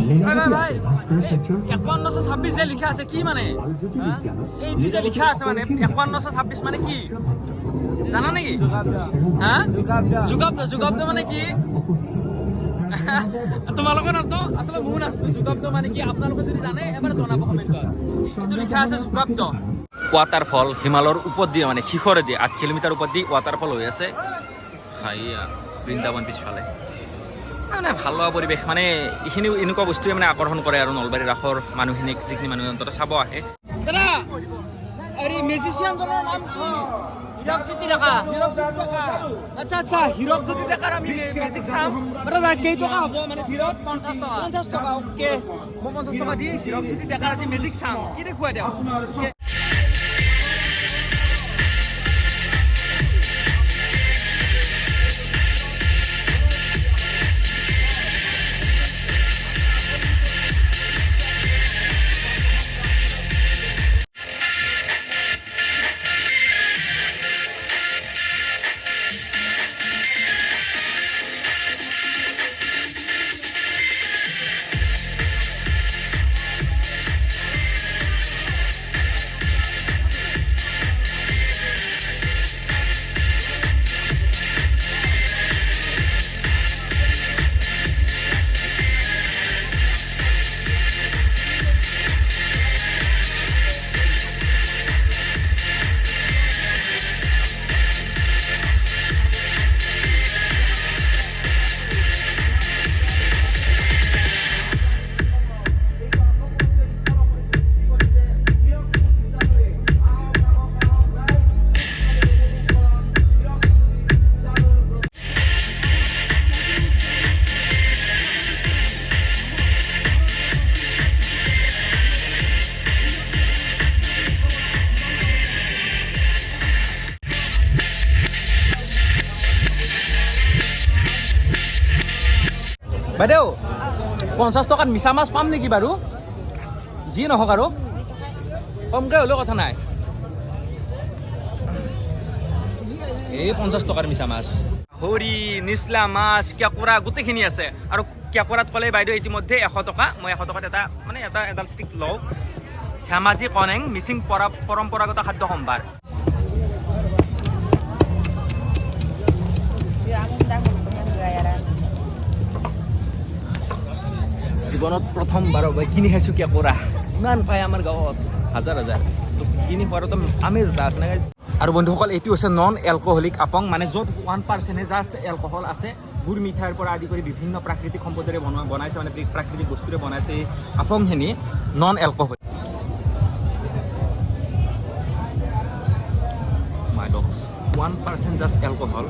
ভাই 5126 যে লিখা আছে কি মানে এইটো যে লিখা আছে মানে 5126 মানে কি জানা নেকি হ্যাঁ যুগাব্দ মানে কি তোমালোকে নাচতো আসলে ময়ো নাচতো যুগাব্দ মানে কি আপোনালোকে যদি জানে এবাৰ জনাব কমেণ্টত এইটো লিখা আছে যুগাব্দ ৱাটাৰফল হিমালয়ৰ ওপৰত দিয়ে মানে শিখৰে দিয়ে 8 কিলোমিটাৰ ওপৰত দি ৱাটাৰফল হৈ আছে হাইয়া বৃন্দাবন পিছফালে মানে ভাল লগা পৰিৱেশ মানে এইখিনি এনেকুৱা বস্তুৱে মানে আকৰ্ষণ কৰে আৰু নলবাৰী ৰাসৰ মানুহখিনিক যিখিনি মানুহ অন্তত চাব আহে দাদা আৰে মেজিচিয়ানজনৰ নাম কি হিৰকজ্যোতি ডেকা আচ্ছা হিৰকজ্যোতি ডেকাৰ আমি মেজিক চাম দাদা কেই টকা হ'ব মানে দিনত 50 টকা ওকে মই 50 টকা দি হিৰকজ্যোতি ডেকাৰ আজি মেজিক চাম কি দেখুৱাই দিয়ক বাইদেউ 50 টকাত মিছা মাছ পাম নেকি বাৰু যি নহওক আৰু কমকৈ হ'লেও কথা নাই এই 50 টকাৰ মিছা মাছ হৰি নিচলা মাছ কেঁকোৰা গোটেইখিনি আছে আৰু কেঁকোৰাত ক'লে বাইদেউ ইতিমধ্যে 100 টকা মই 100 টকাত এডাল ষ্টিক লওঁ ধেমাজি কনেং মিচিং পৰম্পৰাগত খাদ্য সম্ভাৰ জীৱনত প্ৰথমবাৰ কিনি খাইছোঁ কেঁকোৰা ইমান পায় আমাৰ গাঁৱত হাজাৰ কিনি খোৱাৰতো আমেজ এটা আছে না আৰু বন্ধুসকল এইটো হৈছে নন এলকহলিক আপং মানে য'ত 1% জাষ্ট এলকহল আছে গুড় মিঠাইৰ পৰা আদি কৰি বিভিন্ন প্ৰাকৃতিক সম্পদেৰে বনাইছে মানে প্ৰাকৃতিক বস্তুৰে বনাইছে এই আপংখিনি নন এলকহলিক মাই ডগছ 1% জাষ্ট এলকহল